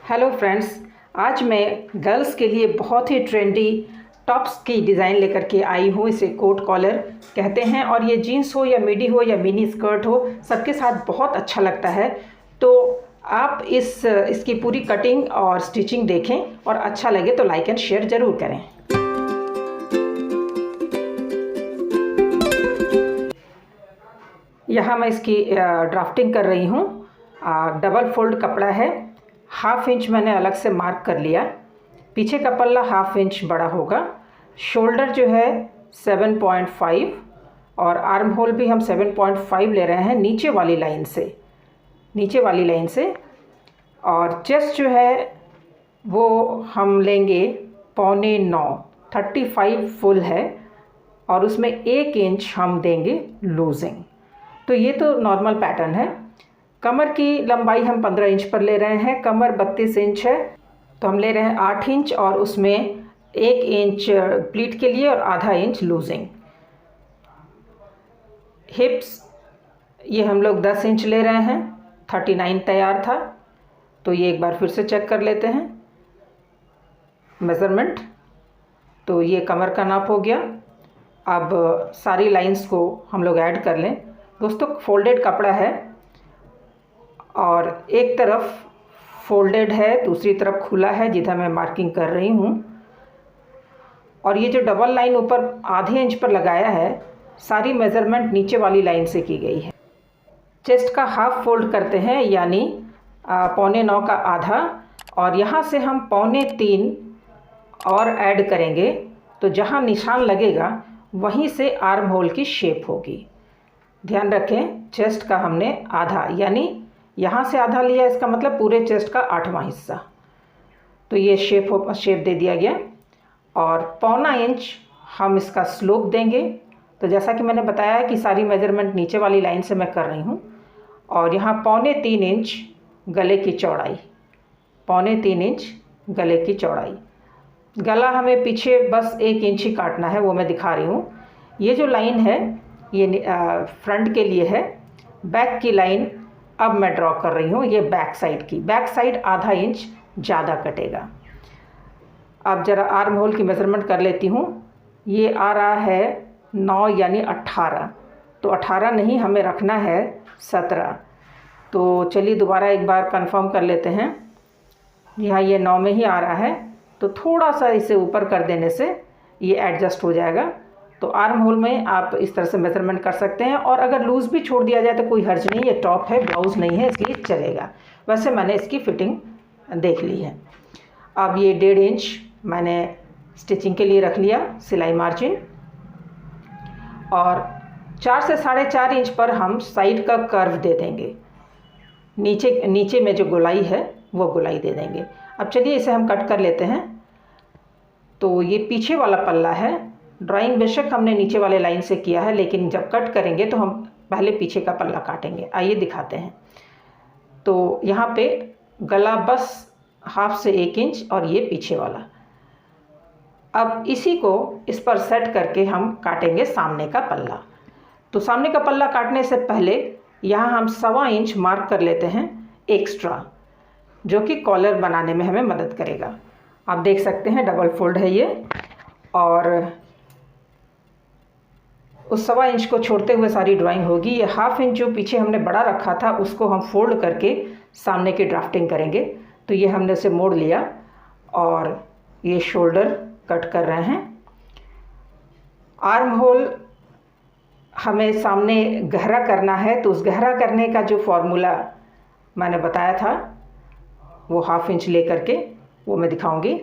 Hello friends, आज मैं girls के लिए बहुत ही ट्रेंडी टॉप्स की डिज़ाइन लेकर के आई हूँ। इसे कोट कॉलर कहते हैं और ये जीन्स हो या मिडी हो या मिनी स्कर्ट हो, सबके साथ बहुत अच्छा लगता है। तो आप इसकी पूरी कटिंग और स्टिचिंग देखें और अच्छा लगे तो लाइक एंड शेयर ज़रूर करें। यहाँ मैं इसकी ड्राफ्टिंग कर रही हूँ। डबल फोल्ड कपड़ा है, हाफ इंच मैंने अलग से मार्क कर लिया। पीछे का पल्ला हाफ इंच बड़ा होगा। शोल्डर जो है 7.5 और आर्म होल भी हम 7.5 ले रहे हैं नीचे वाली लाइन से। और चेस्ट जो है वो हम लेंगे 8.25, 35 फुल है और उसमें 1 इंच हम देंगे लूजिंग। तो ये तो नॉर्मल पैटर्न है। कमर की लंबाई हम 15 इंच पर ले रहे हैं। कमर 32 इंच है तो हम ले रहे हैं 8 इंच और उसमें 1 इंच प्लीट के लिए और आधा इंच लूजिंग। हिप्स ये हम लोग 10 इंच ले रहे हैं, 39 तैयार था। तो ये एक बार फिर से चेक कर लेते हैं मेज़रमेंट। तो ये कमर का नाप हो गया। अब सारी लाइंस को हम लोग ऐड कर लें। दोस्तों, फोल्डेड कपड़ा है और एक तरफ फोल्डेड है, दूसरी तरफ खुला है जिधर मैं मार्किंग कर रही हूँ। और ये जो डबल लाइन ऊपर आधे इंच पर लगाया है, सारी मेज़रमेंट नीचे वाली लाइन से की गई है। चेस्ट का हाफ फोल्ड करते हैं, यानी 8.25 का आधा, और यहाँ से हम 3.25 और ऐड करेंगे। तो जहाँ निशान लगेगा वहीं से आर्म होल की शेप होगी। ध्यान रखें, चेस्ट का हमने आधा, यानी यहाँ से आधा लिया, इसका मतलब पूरे चेस्ट का 8वां हिस्सा। तो ये शेप दे दिया गया। और 1.25 इंच हम इसका स्लोप देंगे। तो जैसा कि मैंने बताया कि सारी मेज़रमेंट नीचे वाली लाइन से मैं कर रही हूँ। और यहाँ 3.25 इंच गले की चौड़ाई, 3.25 इंच गले की चौड़ाई। गला हमें पीछे बस 1 इंच ही काटना है, वो मैं दिखा रही हूँ। ये जो लाइन है ये फ्रंट के लिए है। बैक की लाइन अब मैं ड्रॉ कर रही हूँ, ये बैक साइड की। बैक साइड आधा इंच ज़्यादा कटेगा। अब ज़रा आर्म होल की मेज़रमेंट कर लेती हूँ। ये आ रहा है 9 यानी 18। तो 18 नहीं, हमें रखना है 17। तो चलिए दोबारा एक बार कंफर्म कर लेते हैं। यहाँ ये 9 में ही आ रहा है, तो थोड़ा सा इसे ऊपर कर देने से ये एडजस्ट हो जाएगा। तो आर्म होल में आप इस तरह से मेज़रमेंट कर सकते हैं। और अगर लूज़ भी छोड़ दिया जाए तो कोई हर्ज नहीं, ये टॉप है, ब्लाउज़ नहीं है, इसलिए चलेगा। वैसे मैंने इसकी फ़िटिंग देख ली है। अब ये 1.5 इंच मैंने स्टिचिंग के लिए रख लिया, सिलाई मार्जिन। और 4 से 4.5 इंच पर हम साइड का कर्व दे देंगे। नीचे में जो गोलाई है वो गोलाई दे देंगे। अब चलिए इसे हम कट कर लेते हैं। तो ये पीछे वाला पल्ला है। ड्राइंग बेशक हमने नीचे वाले लाइन से किया है, लेकिन जब कट करेंगे तो हम पहले पीछे का पल्ला काटेंगे। आइए दिखाते हैं। तो यहाँ पे गला बस हाफ से 1 इंच और ये पीछे वाला। अब इसी को इस पर सेट करके हम काटेंगे सामने का पल्ला। तो सामने का पल्ला काटने से पहले यहाँ हम 1.25 इंच मार्क कर लेते हैं एक्स्ट्रा, जो कि कॉलर बनाने में हमें मदद करेगा। आप देख सकते हैं डबल फोल्ड है ये। और उस 1.25 इंच को छोड़ते हुए सारी ड्राइंग होगी। ये हाफ इंच जो पीछे हमने बड़ा रखा था उसको हम फोल्ड करके सामने की ड्राफ्टिंग करेंगे। तो ये हमने उसे मोड़ लिया और ये शोल्डर कट कर रहे हैं। आर्म होल हमें सामने गहरा करना है, तो उस गहरा करने का जो फॉर्मूला मैंने बताया था वो हाफ इंच ले करके वो मैं दिखाऊंगी।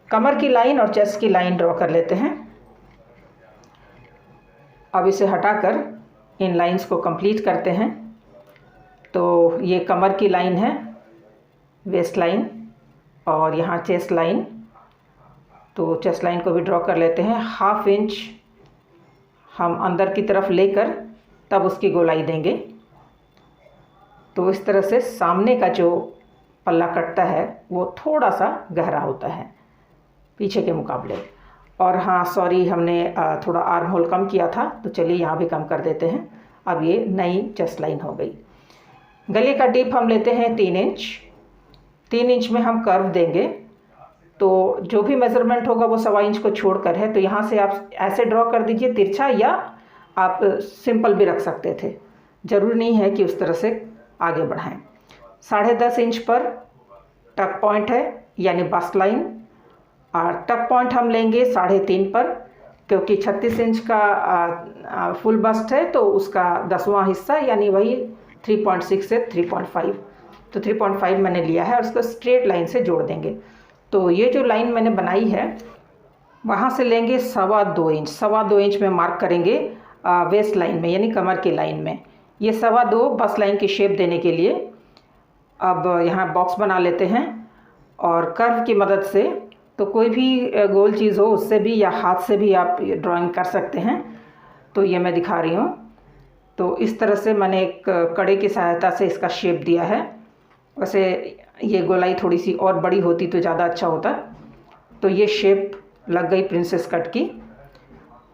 कमर की लाइन और चेस्ट की लाइन ड्रॉ कर लेते हैं। अब इसे हटाकर इन लाइंस को कंप्लीट करते हैं। तो ये कमर की लाइन है, वेस्ट लाइन, और यहाँ चेस्ट लाइन। तो चेस्ट लाइन को भी ड्रॉ कर लेते हैं। हाफ इंच हम अंदर की तरफ लेकर तब उसकी गोलाई देंगे। तो इस तरह से सामने का जो पल्ला कटता है वो थोड़ा सा गहरा होता है पीछे के मुकाबले। और हाँ सॉरी, हमने थोड़ा आर्म होल कम किया था, तो चलिए यहाँ भी कम कर देते हैं। अब ये नई चेस्ट लाइन हो गई। गले का डीप हम लेते हैं 3 इंच 3 इंच में हम कर्व देंगे, तो जो भी मेज़रमेंट होगा वो 1.25 इंच को छोड़कर है। तो यहाँ से आप ऐसे ड्रॉ कर दीजिए तिरछा, या आप सिंपल भी रख सकते थे, ज़रूरी नहीं है कि उस तरह से आगे बढ़ाएं। 10.5 इंच पर टक पॉइंट है यानी बस्ट लाइन, और टक पॉइंट हम लेंगे 3.5 पर, क्योंकि 36 इंच का फुल बस्ट है तो उसका 10वां हिस्सा यानी वही 3.6 से 3.5, तो 3.5 मैंने लिया है और उसको स्ट्रेट लाइन से जोड़ देंगे। तो ये जो लाइन मैंने बनाई है वहाँ से लेंगे 2.25 इंच, 2.25 इंच में मार्क करेंगे वेस्ट लाइन में यानी कमर की लाइन में। ये 2.25 बस्ट लाइन की शेप देने के लिए अब यहाँ बॉक्स बना लेते हैं, और कर्व की मदद से, तो कोई भी गोल चीज़ हो उससे भी या हाथ से भी आप ड्राइंग कर सकते हैं। तो ये मैं दिखा रही हूँ। तो इस तरह से मैंने एक कड़े की सहायता से इसका शेप दिया है। वैसे ये गोलाई थोड़ी सी और बड़ी होती तो ज़्यादा अच्छा होता। तो ये शेप लग गई प्रिंसेस कट की।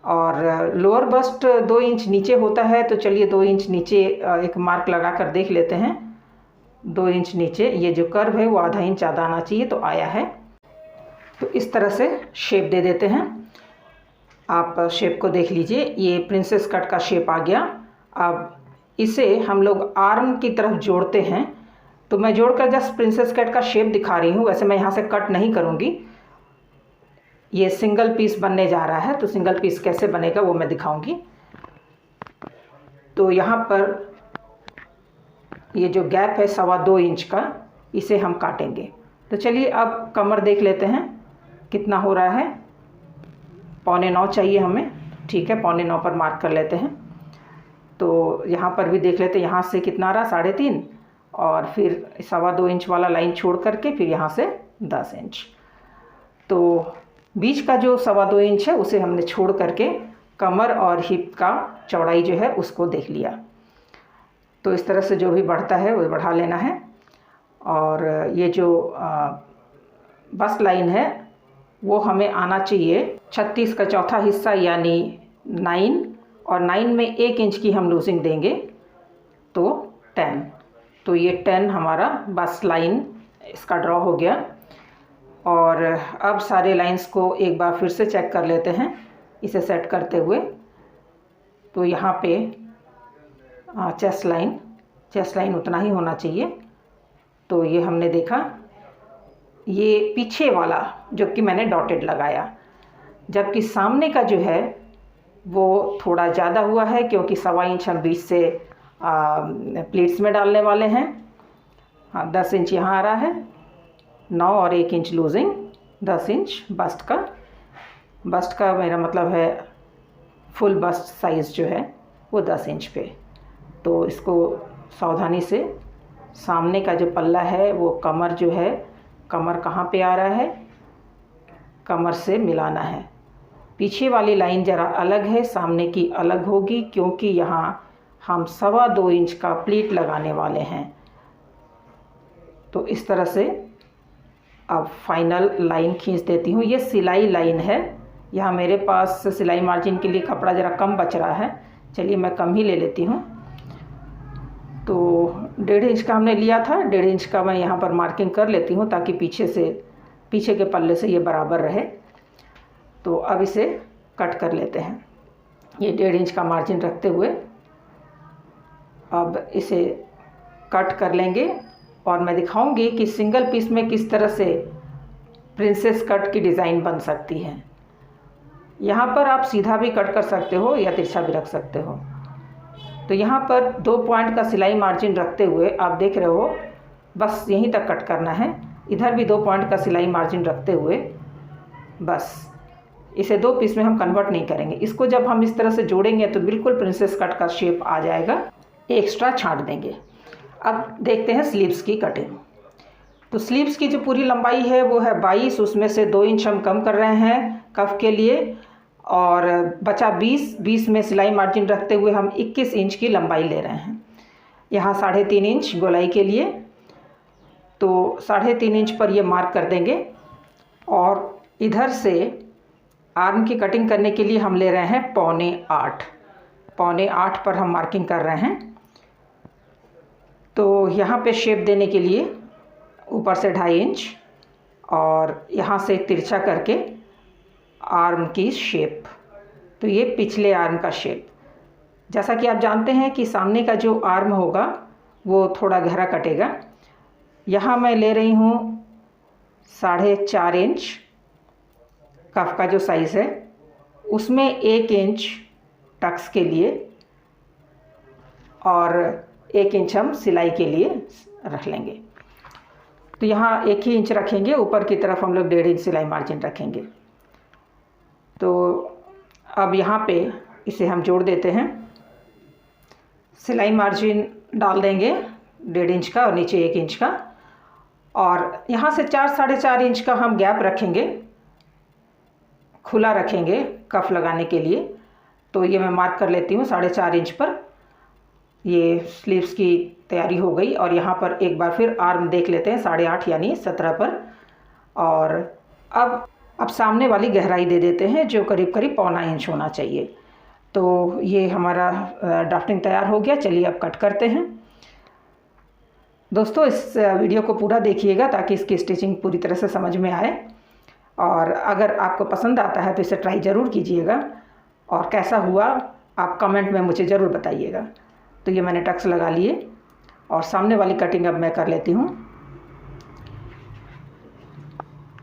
और लोअर बस्ट 2 इंच नीचे होता है, तो चलिए 2 इंच नीचे एक मार्क लगा कर देख लेते हैं। 2 इंच नीचे ये जो कर्व है वो आधा इंच ज़्यादा आना चाहिए, तो आया है। तो इस तरह से शेप दे देते हैं। आप शेप को देख लीजिए, ये प्रिंसेस कट का शेप आ गया। अब इसे हम लोग आर्म की तरफ जोड़ते हैं। तो मैं जोड़कर जस्ट प्रिंसेस कट का शेप दिखा रही हूँ, वैसे मैं यहाँ से कट नहीं करूँगी। ये सिंगल पीस बनने जा रहा है, तो सिंगल पीस कैसे बनेगा वो मैं दिखाऊंगी। तो यहाँ पर ये जो गैप है 2.25 इंच का, इसे हम काटेंगे। तो चलिए अब कमर देख लेते हैं कितना हो रहा है। 8.25 चाहिए हमें, ठीक है, 8.25 पर मार्क कर लेते हैं। तो यहाँ पर भी देख लेते हैं, यहाँ से कितना आ रहा 3.5, और फिर 2.25 इंच वाला लाइन छोड़ करके फिर यहाँ से 10 इंच। तो बीच का जो 2.25 इंच है उसे हमने छोड़ करके कमर और हिप का चौड़ाई जो है उसको देख लिया। तो इस तरह से जो भी बढ़ता है वो बढ़ा लेना है। और ये जो बस्ट लाइन है वो हमें आना चाहिए 36 का चौथा हिस्सा यानी 9, और 9 में 1 इंच की हम लूजिंग देंगे तो 10। तो ये 10 हमारा बस्ट लाइन इसका ड्रॉ हो गया। और अब सारे लाइंस को एक बार फिर से चेक कर लेते हैं इसे सेट करते हुए। तो यहाँ पे चेस्ट लाइन उतना ही होना चाहिए। तो ये हमने देखा, ये पीछे वाला जो कि मैंने डॉटेड लगाया, जबकि सामने का जो है वो थोड़ा ज़्यादा हुआ है, क्योंकि 2.25 इंच हम बीच से प्लेट्स में डालने वाले हैं। हाँ, 10 इंच यहाँ आ रहा है, 9 और 1 इंच लूजिंग, 10 इंच बस्ट का मेरा मतलब है फुल बस्ट साइज़ जो है वो 10 इंच पे। तो इसको सावधानी से, सामने का जो पल्ला है वो कमर जो है, कमर कहाँ पे आ रहा है, कमर से मिलाना है। पीछे वाली लाइन ज़रा अलग है, सामने की अलग होगी, क्योंकि यहाँ हम 2.25 इंच का प्लीट लगाने वाले हैं। तो इस तरह से अब फाइनल लाइन खींच देती हूँ। ये सिलाई लाइन है, यहाँ मेरे पास सिलाई मार्जिन के लिए कपड़ा ज़रा कम बच रहा है, चलिए मैं कम ही ले लेती हूँ। तो 1.5 इंच का हमने लिया था, 1.5 इंच का मैं यहाँ पर मार्किंग कर लेती हूँ ताकि पीछे के पल्ले से ये बराबर रहे। तो अब इसे कट कर लेते हैं, ये 1.5 इंच का मार्जिन रखते हुए अब इसे कट कर लेंगे। और मैं दिखाऊंगी कि सिंगल पीस में किस तरह से प्रिंसेस कट की डिज़ाइन बन सकती है। यहाँ पर आप सीधा भी कट कर सकते हो या तिरछा भी रख सकते हो। तो यहाँ पर 2 पॉइंट का सिलाई मार्जिन रखते हुए आप देख रहे हो, बस यहीं तक कट करना है। इधर भी 2 पॉइंट का सिलाई मार्जिन रखते हुए बस इसे 2 पीस में हम कन्वर्ट नहीं करेंगे। इसको जब हम इस तरह से जोड़ेंगे तो बिल्कुल प्रिंसेस कट का शेप आ जाएगा, एक्स्ट्रा छांट देंगे। अब देखते हैं स्लीव्स की कटिंग। तो स्लीव्स की जो पूरी लंबाई है वो है 22, उसमें से 2 इंच हम कम कर रहे हैं कफ के लिए, और बचा 20 में सिलाई मार्जिन रखते हुए हम 21 इंच की लंबाई ले रहे हैं। यहाँ 3.5 इंच गोलाई के लिए, तो 3.5 इंच पर ये मार्क कर देंगे। और इधर से आर्म की कटिंग करने के लिए हम ले रहे हैं 7.25 पर हम मार्किंग कर रहे हैं। तो यहाँ पे शेप देने के लिए ऊपर से 2.5 इंच और यहाँ से तिरछा करके आर्म की शेप। तो ये पिछले आर्म का शेप। जैसा कि आप जानते हैं कि सामने का जो आर्म होगा वो थोड़ा गहरा कटेगा। यहाँ मैं ले रही हूँ 4.5 इंच कफ का जो साइज़ है, उसमें 1 इंच टक्स के लिए और 1 इंच हम सिलाई के लिए रख लेंगे। तो यहाँ 1 ही इंच रखेंगे, ऊपर की तरफ हम लोग 1.5 इंच सिलाई मार्जिन रखेंगे। तो अब यहाँ पे इसे हम जोड़ देते हैं। सिलाई मार्जिन डाल देंगे 1.5 इंच का और नीचे 1 इंच का, और यहाँ से 4-4.5 इंच का हम गैप रखेंगे, खुला रखेंगे कफ लगाने के लिए। तो ये मैं मार्क कर लेती हूँ 4.5 इंच पर। ये स्लीव्स की तैयारी हो गई। और यहाँ पर एक बार फिर आर्म देख लेते हैं 8.5 यानी 17 पर। और अब सामने वाली गहराई दे देते हैं जो करीब करीब 1.25 इंच होना चाहिए। तो ये हमारा ड्राफ्टिंग तैयार हो गया। चलिए अब कट करते हैं। दोस्तों, इस वीडियो को पूरा देखिएगा ताकि इसकी स्टिचिंग पूरी तरह से समझ में आए। और अगर आपको पसंद आता है तो इसे ट्राई ज़रूर कीजिएगा, और कैसा हुआ आप कमेंट में मुझे ज़रूर बताइएगा। तो ये मैंने टक्स लगा लिए और सामने वाली कटिंग अब मैं कर लेती हूँ।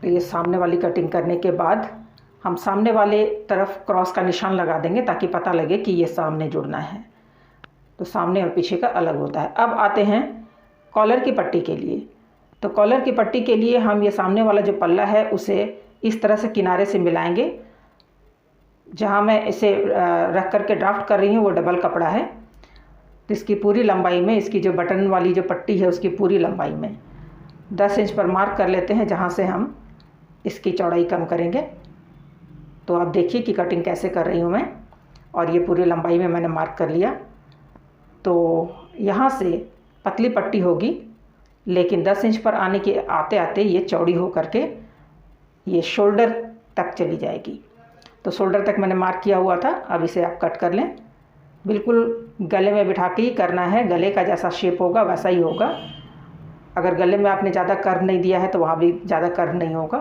तो ये सामने वाली कटिंग करने के बाद हम सामने वाले तरफ क्रॉस का निशान लगा देंगे ताकि पता लगे कि ये सामने जुड़ना है। तो सामने और पीछे का अलग होता है। अब आते हैं कॉलर की पट्टी के लिए। तो कॉलर की पट्टी के लिए हम ये सामने वाला जो पल्ला है उसे इस तरह से किनारे से मिलाएंगे। जहाँ मैं इसे रख करके ड्राफ्ट कर रही हूँ वो डबल कपड़ा है। तो इसकी पूरी लंबाई में, इसकी जो बटन वाली जो पट्टी है उसकी पूरी लंबाई में 10 इंच पर मार्क कर लेते हैं, जहाँ से हम इसकी चौड़ाई कम करेंगे। तो आप देखिए कि कटिंग कैसे कर रही हूँ मैं। और ये पूरी लंबाई में मैंने मार्क कर लिया। तो यहाँ से पतली पट्टी होगी, लेकिन 10 इंच पर आने के आते आते ये चौड़ी हो करके ये शोल्डर तक चली जाएगी। तो शोल्डर तक मैंने मार्क किया हुआ था। अब इसे आप कट कर लें। बिल्कुल गले में बिठा के ही करना है। गले का जैसा शेप होगा वैसा ही होगा। अगर गले में आपने ज़्यादा कर्व नहीं दिया है तो वहाँ भी ज़्यादा कर्व नहीं होगा।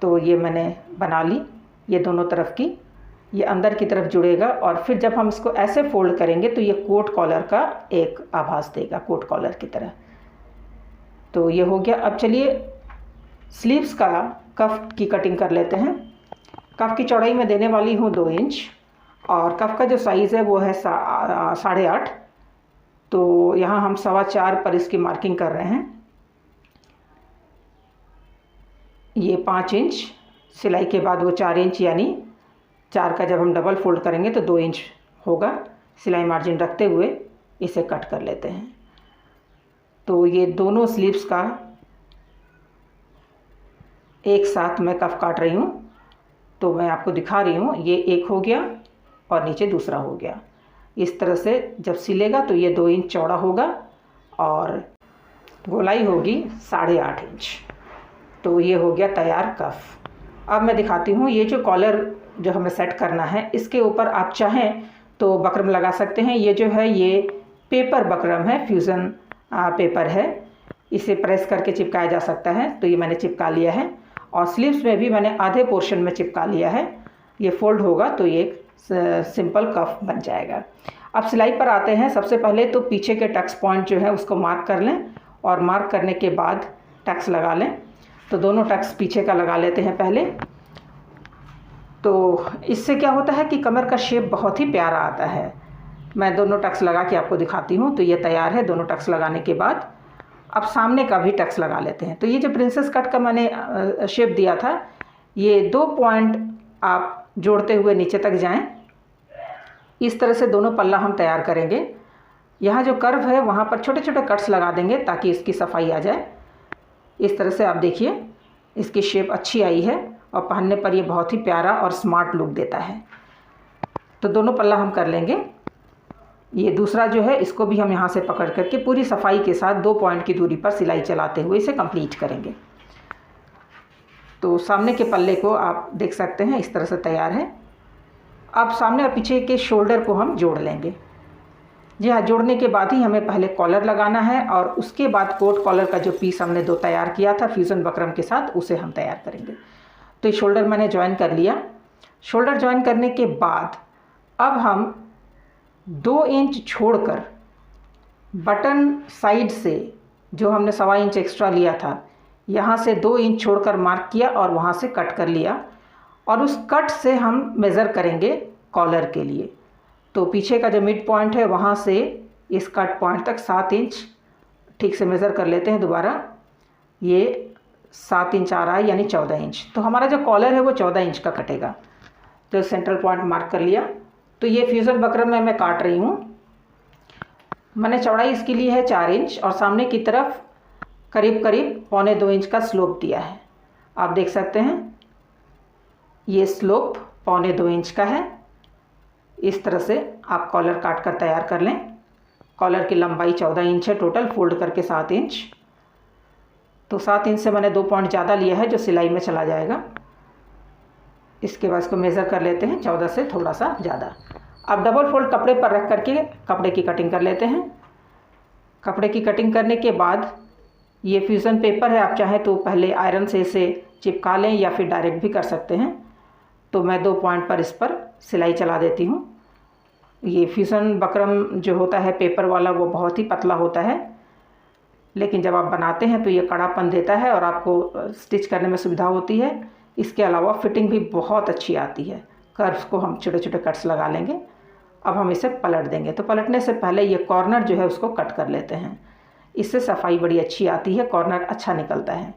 तो ये मैंने बना ली। ये दोनों तरफ की, ये अंदर की तरफ जुड़ेगा। और फिर जब हम इसको ऐसे फोल्ड करेंगे तो ये कोट कॉलर का एक आभास देगा, कोट कॉलर की तरह। तो ये हो गया। अब चलिए स्लीव्स का कफ की कटिंग कर लेते हैं। कफ की चौड़ाई मैं देने वाली हूँ 2 इंच, और कफ का जो साइज़ है वो है 8.5। तो यहाँ हम 4.25 पर इसकी मार्किंग कर रहे हैं। ये 5 इंच सिलाई के बाद वो 4 इंच, यानी 4 का जब हम डबल फोल्ड करेंगे तो 2 इंच होगा। सिलाई मार्जिन रखते हुए इसे कट कर लेते हैं। तो ये दोनों स्लीव्स का एक साथ मैं कफ काट रही हूँ। तो मैं आपको दिखा रही हूँ, ये एक हो गया और नीचे दूसरा हो गया। इस तरह से जब सिलेगा तो ये 2 इंच चौड़ा होगा और गोलाई होगी 8.5 इंच। तो ये हो गया तैयार कफ। अब मैं दिखाती हूँ ये जो कॉलर जो हमें सेट करना है, इसके ऊपर आप चाहें तो बकरम लगा सकते हैं। ये जो है ये पेपर बकरम है, फ्यूज़न पेपर है। इसे प्रेस करके चिपकाया जा सकता है। तो ये मैंने चिपका लिया है। और स्लीव्स में भी मैंने आधे पोर्शन में चिपका लिया है। ये फोल्ड होगा तो ये एक सिंपल कफ बन जाएगा। अब सिलाई पर आते हैं। सबसे पहले तो पीछे के टक्स पॉइंट जो है उसको मार्क कर लें, और मार्क करने के बाद टक्स लगा लें। तो दोनों टक्स पीछे का लगा लेते हैं पहले। तो इससे क्या होता है कि कमर का शेप बहुत ही प्यारा आता है। मैं दोनों टक्स लगा के आपको दिखाती हूँ। तो ये तैयार है। दोनों टक्स लगाने के बाद अब सामने का भी टक्स लगा लेते हैं। तो ये जो प्रिंसेस कट का मैंने शेप दिया था, ये 2 पॉइंट आप जोड़ते हुए नीचे तक जाएं। इस तरह से दोनों पल्ला हम तैयार करेंगे। यहाँ जो कर्व है वहाँ पर छोटे छोटे कट्स लगा देंगे ताकि इसकी सफाई आ जाए। इस तरह से आप देखिए इसकी शेप अच्छी आई है और पहनने पर ये बहुत ही प्यारा और स्मार्ट लुक देता है। तो दोनों पल्ला हम कर लेंगे। ये दूसरा जो है इसको भी हम यहाँ से पकड़ करके पूरी सफाई के साथ 2 पॉइंट की दूरी पर सिलाई चलाते हुए इसे कंप्लीट करेंगे। तो सामने के पल्ले को आप देख सकते हैं इस तरह से तैयार है। अब सामने और पीछे के शोल्डर को हम जोड़ लेंगे। जी हाँ, जोड़ने के बाद ही हमें पहले कॉलर लगाना है और उसके बाद कोट कॉलर का जो पीस हमने 2 तैयार किया था फ्यूज़न बकरम के साथ, उसे हम तैयार करेंगे। तो ये शोल्डर मैंने ज्वाइन कर लिया। शोल्डर ज्वाइन करने के बाद अब हम 2 इंच छोड़कर बटन साइड से जो हमने 1.25 इंच एक्स्ट्रा लिया था, यहाँ से 2 इंच छोड़कर मार्क किया और वहाँ से कट कर लिया और उस कट से हम मेज़र करेंगे कॉलर के लिए। तो पीछे का जो मिड पॉइंट है वहाँ से इस कट पॉइंट तक 7 इंच ठीक से मेज़र कर लेते हैं दोबारा। ये 7 इंच आ रहा है यानी 14 इंच। तो हमारा जो कॉलर है वो 14 इंच का कटेगा। तो सेंट्रल पॉइंट मार्क कर लिया। तो ये फ्यूज़न बकरम में मैं काट रही हूँ। मैंने चौड़ाई इसके लिए है 4 इंच और सामने की तरफ करीब करीब 1.25 इंच का स्लोप दिया है। आप देख सकते हैं ये स्लोप 1.25 इंच का है। इस तरह से आप कॉलर काट कर तैयार कर लें। कॉलर की लंबाई 14 इंच है टोटल, फोल्ड करके 7 इंच। तो 7 इंच से मैंने 2 पॉइंट ज़्यादा लिया है जो सिलाई में चला जाएगा। इसके बाद इसको मेज़र कर लेते हैं 14 से थोड़ा सा ज़्यादा। अब डबल फोल्ड कपड़े पर रख करके कपड़े की कटिंग कर लेते हैं। कपड़े की कटिंग करने के बाद ये फ्यूज़न पेपर है, आप चाहें तो पहले आयरन से इसे चिपका लें या फिर डायरेक्ट भी कर सकते हैं। तो मैं 2 पॉइंट पर इस पर सिलाई चला देती हूँ। ये फ्यूज़न बकरम जो होता है पेपर वाला वो बहुत ही पतला होता है, लेकिन जब आप बनाते हैं तो ये कड़ापन देता है और आपको स्टिच करने में सुविधा होती है। इसके अलावा फिटिंग भी बहुत अच्छी आती है। कर्व्स को हम छोटे छोटे कट्स लगा लेंगे। अब हम इसे पलट देंगे। तो पलटने से पहले ये कॉर्नर जो है उसको कट कर लेते हैं। इससे सफाई बड़ी अच्छी आती है, कॉर्नर अच्छा निकलता है।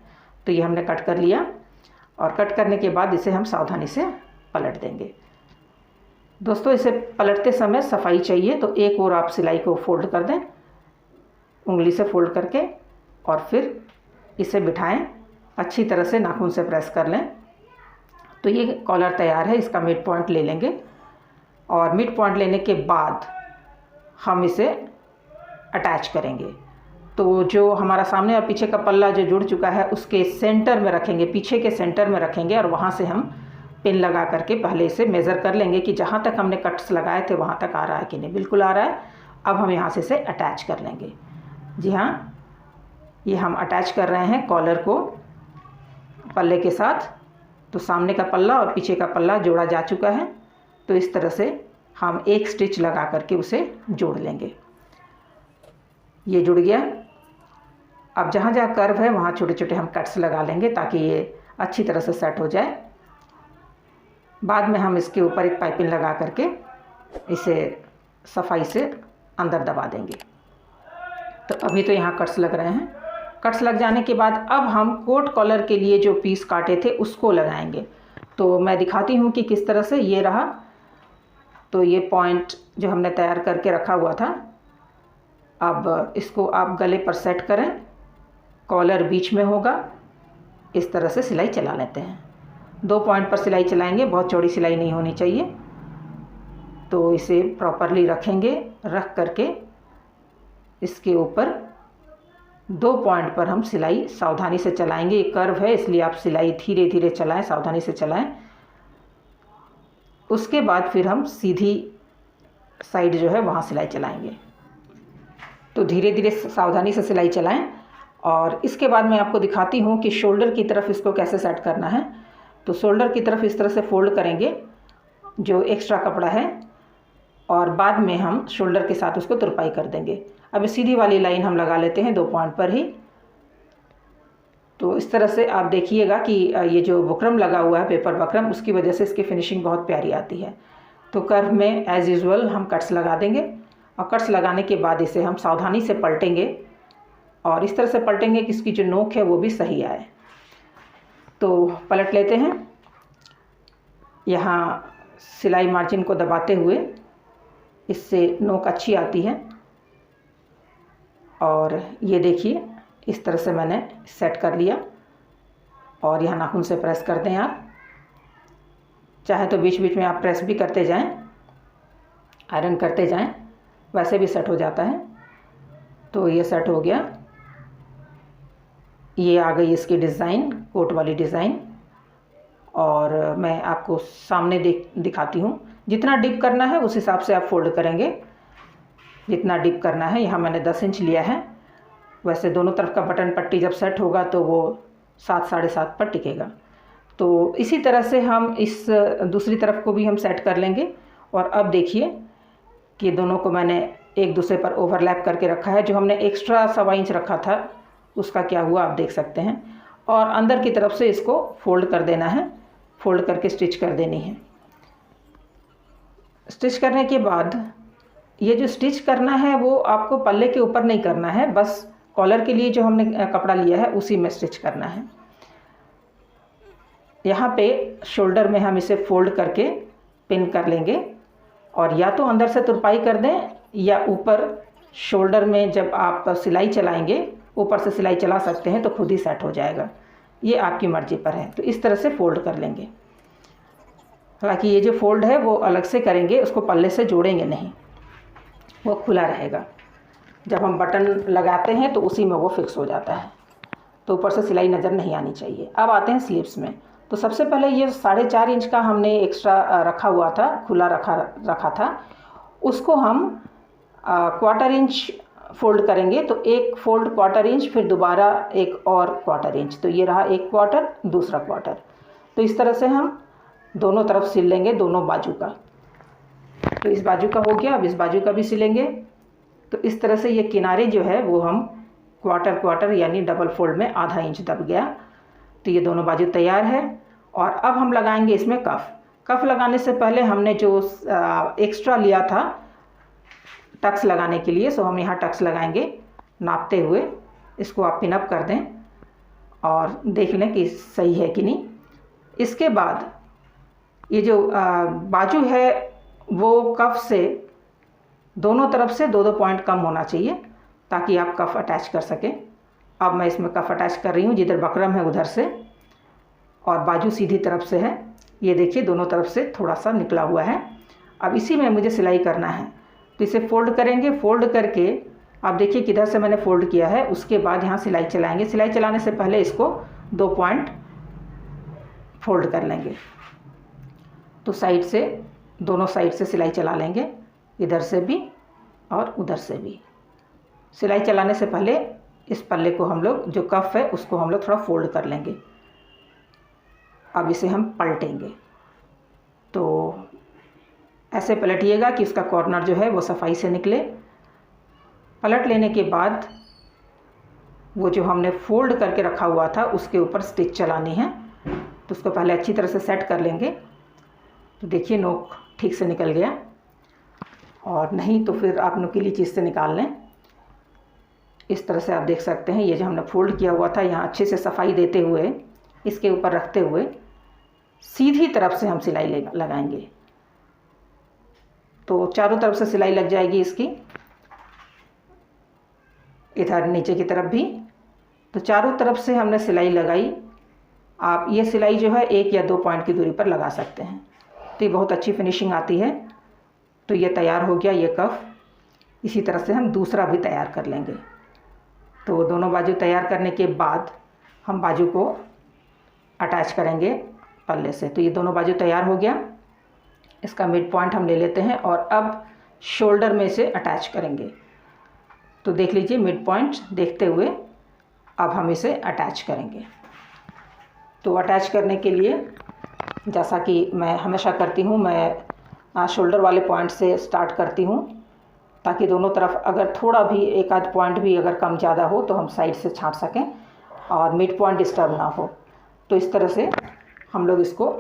तो ये हमने कट कर लिया और कट करने के बाद इसे हम सावधानी से पलट देंगे। दोस्तों इसे पलटते समय सफाई चाहिए, तो एक और आप सिलाई को फोल्ड कर दें, उंगली से फोल्ड करके, और फिर इसे बिठाएं। अच्छी तरह से नाखून से प्रेस कर लें। तो ये कॉलर तैयार है। इसका मिड पॉइंट ले लेंगे और मिड पॉइंट लेने के बाद हम इसे अटैच करेंगे। तो जो हमारा सामने और पीछे का पल्ला जो जुड़ चुका है उसके सेंटर में रखेंगे, पीछे के सेंटर में रखेंगे और वहाँ से हम पिन लगा करके पहले इसे मेज़र कर लेंगे कि जहाँ तक हमने कट्स लगाए थे वहाँ तक आ रहा है कि नहीं। बिल्कुल आ रहा है। अब हम यहाँ से इसे अटैच कर लेंगे। जी हाँ, ये हम अटैच कर रहे हैं कॉलर को पल्ले के साथ। तो सामने का पल्ला और पीछे का पल्ला जोड़ा जा चुका है। तो इस तरह से हम एक स्टिच लगा करके उसे जोड़ लेंगे। ये जुड़ गया। अब जहाँ जहाँ कर्व है वहाँ छोटे छोटे हम कट्स लगा लेंगे ताकि ये अच्छी तरह से सेट हो जाए। बाद में हम इसके ऊपर एक पाइपिंग लगा करके इसे सफाई से अंदर दबा देंगे। तो अभी तो यहाँ कट्स लग रहे हैं। कट्स लग जाने के बाद अब हम कोट कॉलर के लिए जो पीस काटे थे उसको लगाएंगे। तो मैं दिखाती हूँ कि किस तरह से ये रहा। तो ये पॉइंट जो हमने तैयार करके रखा हुआ था, अब इसको आप गले पर सेट करें। कॉलर बीच में होगा। इस तरह से सिलाई चला लेते हैं। 2 पॉइंट पर सिलाई चलाएंगे, बहुत चौड़ी सिलाई नहीं होनी चाहिए। तो इसे प्रॉपरली रखेंगे। रख करके इसके ऊपर 2 पॉइंट पर हम सिलाई सावधानी से चलाएंगे। ये कर्व है इसलिए आप सिलाई धीरे धीरे चलाएं, सावधानी से चलाएं। उसके बाद फिर हम सीधी साइड जो है वहाँ सिलाई चलाएंगे। तो धीरे धीरे सावधानी से सिलाई चलाएं। और इसके बाद मैं आपको दिखाती हूँ कि शोल्डर की तरफ इसको कैसे सेट करना है। तो शोल्डर की तरफ इस तरह से फोल्ड करेंगे जो एक्स्ट्रा कपड़ा है और बाद में हम शोल्डर के साथ उसको तुरपाई कर देंगे। अब सीधी वाली लाइन हम लगा लेते हैं 2 पॉइंट पर ही। तो इस तरह से आप देखिएगा कि ये जो बुकरम लगा हुआ है पेपर बकरम, उसकी वजह से इसकी फिनिशिंग बहुत प्यारी आती है। तो कर्व में एज़ यूजुअल हम कट्स लगा देंगे और कट्स लगाने के बाद इसे हम सावधानी से पलटेंगे और इस तरह से पलटेंगे कि इसकी जो नोक है वो भी सही आए। तो पलट लेते हैं। यहाँ सिलाई मार्जिन को दबाते हुए, इससे नोक अच्छी आती है। और ये देखिए इस तरह से मैंने सेट कर लिया और यहाँ नाखून से प्रेस कर दें। आप चाहे तो बीच बीच में आप प्रेस भी करते जाएं, आयरन करते जाएं, वैसे भी सेट हो जाता है। तो ये सेट हो गया। ये आ गई इसकी डिज़ाइन, कोट वाली डिज़ाइन। और मैं आपको सामने दिखाती हूँ। जितना डीप करना है उस हिसाब से आप फोल्ड करेंगे। जितना डीप करना है। यहाँ मैंने 10 इंच लिया है। वैसे दोनों तरफ का बटन पट्टी जब सेट होगा तो वो 7 साढ़े 7 पर टिकेगा। तो इसी तरह से हम इस दूसरी तरफ को भी हम सेट कर लेंगे। और अब देखिए कि दोनों को मैंने एक दूसरे पर ओवरलैप करके रखा है। जो हमने एक्स्ट्रा 1.25 इंच रखा था उसका क्या हुआ आप देख सकते हैं। और अंदर की तरफ से इसको फोल्ड कर देना है, फोल्ड करके स्टिच कर देनी है। स्टिच करने के बाद ये जो स्टिच करना है वो आपको पल्ले के ऊपर नहीं करना है, बस कॉलर के लिए जो हमने कपड़ा लिया है उसी में स्टिच करना है। यहाँ पे शोल्डर में हम इसे फोल्ड करके पिन कर लेंगे और या तो अंदर से तुरपाई कर दें या ऊपर शोल्डर में जब आप सिलाई चलाएंगे ऊपर से सिलाई चला सकते हैं तो खुद ही सेट हो जाएगा, ये आपकी मर्ज़ी पर है। तो इस तरह से फोल्ड कर लेंगे। हालांकि ये जो फोल्ड है वो अलग से करेंगे, उसको पल्ले से जोड़ेंगे नहीं, वो खुला रहेगा। जब हम बटन लगाते हैं तो उसी में वो फिक्स हो जाता है, तो ऊपर से सिलाई नज़र नहीं आनी चाहिए। अब आते हैं स्लीव्स में। तो सबसे पहले ये 4.5 इंच का हमने एक्स्ट्रा रखा हुआ था, खुला रखा था, उसको हम 1/4 इंच फोल्ड करेंगे। तो एक फोल्ड 1/4 इंच, फिर दोबारा एक और 1/4 इंच, तो ये रहा एक क्वार्टर, दूसरा क्वार्टर। तो इस तरह से हम दोनों तरफ सिल लेंगे, दोनों बाजू का। तो इस बाजू का हो गया, अब इस बाजू का भी सिलेंगे। तो इस तरह से ये किनारे जो है वो हम क्वार्टर यानी डबल फोल्ड में 1/2 इंच दब गया। तो ये दोनों बाजू तैयार है। और अब हम लगाएंगे इसमें कफ लगाने से पहले हमने जो एक्स्ट्रा लिया था टक्स लगाने के लिए, सो हम यहाँ टक्स लगाएंगे नापते हुए। इसको आप पिनअप कर दें और देख लें कि सही है कि नहीं। इसके बाद ये जो बाजू है वो कफ से दोनों तरफ से 2-2 पॉइंट कम होना चाहिए ताकि आप कफ अटैच कर सकें। अब मैं इसमें कफ अटैच कर रही हूँ, जिधर बकरम है उधर से, और बाजू सीधी तरफ से है। ये देखिए दोनों तरफ से थोड़ा सा निकला हुआ है। अब इसी में मुझे सिलाई करना है, तो इसे फोल्ड करेंगे। फोल्ड करके आप देखिए किधर से मैंने फोल्ड किया है, उसके बाद यहाँ सिलाई चलाएंगे। सिलाई चलाने से पहले इसको 2 पॉइंट फोल्ड कर लेंगे। तो साइड से, दोनों साइड से सिलाई चला लेंगे, इधर से भी और उधर से भी। सिलाई चलाने से पहले इस पल्ले को हम लोग, जो कफ है उसको हम लोग थोड़ा फोल्ड कर लेंगे। अब इसे हम पलटेंगे। तो ऐसे पलटिएगा कि इसका कॉर्नर जो है वो सफाई से निकले। पलट लेने के बाद वो जो हमने फोल्ड करके रखा हुआ था उसके ऊपर स्टिच चलानी है। तो उसको पहले अच्छी तरह से सेट कर लेंगे। तो देखिए नोक ठीक से निकल गया, और नहीं तो फिर आप नुकीली चीज़ से निकाल लें। इस तरह से आप देख सकते हैं। ये जो हमने फोल्ड किया हुआ था, यहाँ अच्छे से सफाई देते हुए इसके ऊपर रखते हुए सीधी तरफ से हम सिलाई लगाएंगे। तो चारों तरफ से सिलाई लग जाएगी इसकी, इधर नीचे की तरफ भी। तो चारों तरफ से हमने सिलाई लगाई। आप ये सिलाई जो है 1 या 2 पॉइंट की दूरी पर लगा सकते हैं, तो ये बहुत अच्छी फिनिशिंग आती है। तो ये तैयार हो गया ये कफ। इसी तरह से हम दूसरा भी तैयार कर लेंगे। तो दोनों बाजू तैयार करने के बाद हम बाजू को अटैच करेंगे पल्ले से। तो ये दोनों बाजू तैयार हो गया। इसका मिड पॉइंट हम ले लेते हैं और अब शोल्डर में से अटैच करेंगे। तो देख लीजिए मिड पॉइंट देखते हुए अब हम इसे अटैच करेंगे। तो अटैच करने के लिए जैसा कि मैं हमेशा करती हूँ, मैं शोल्डर वाले पॉइंट से स्टार्ट करती हूँ, ताकि दोनों तरफ अगर थोड़ा भी एक आध पॉइंट भी अगर कम ज़्यादा हो तो हम साइड से छांट सकें और मिड पॉइंट डिस्टर्ब ना हो। तो इस तरह से हम लोग इसको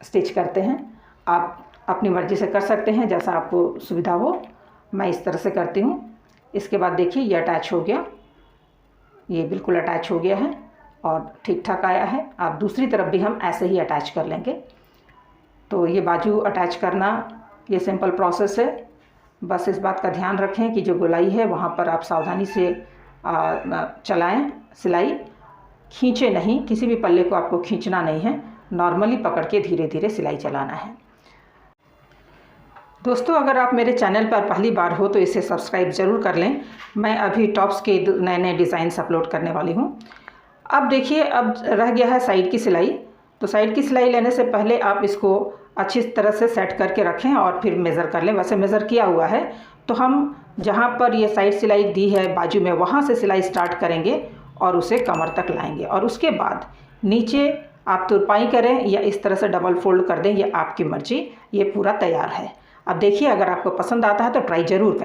स्टिच करते हैं। आप अपनी मर्ज़ी से कर सकते हैं, जैसा आपको सुविधा हो। मैं इस तरह से करती हूँ। इसके बाद देखिए ये अटैच हो गया, ये बिल्कुल अटैच हो गया है और ठीक ठाक आया है। आप दूसरी तरफ भी हम ऐसे ही अटैच कर लेंगे। तो ये बाजू अटैच करना ये सिंपल प्रोसेस है। बस इस बात का ध्यान रखें कि जो गोलाई है वहाँ पर आप सावधानी से चलाएं सिलाई, खींचे नहीं, किसी भी पल्ले को आपको खींचना नहीं है, नॉर्मली पकड़ के धीरे धीरे सिलाई चलाना है। दोस्तों अगर आप मेरे चैनल पर पहली बार हो तो इसे सब्सक्राइब ज़रूर कर लें। मैं अभी टॉप्स के नए नए डिज़ाइंस अपलोड करने वाली हूँ। अब देखिए अब रह गया है साइड की सिलाई। तो साइड की सिलाई लेने से पहले आप इसको अच्छी तरह से सेट करके रखें और फिर मेज़र कर लें। वैसे मेज़र किया हुआ है, तो हम जहाँ पर ये साइड सिलाई दी है बाजू में, वहाँ से सिलाई स्टार्ट करेंगे और उसे कमर तक लाएंगे। और उसके बाद नीचे आप तुरपाई करें या इस तरह से डबल फोल्ड कर दें, ये आपकी मर्जी। ये पूरा तैयार है। अब देखिए, अगर आपको पसंद आता है तो ट्राई ज़रूर करें।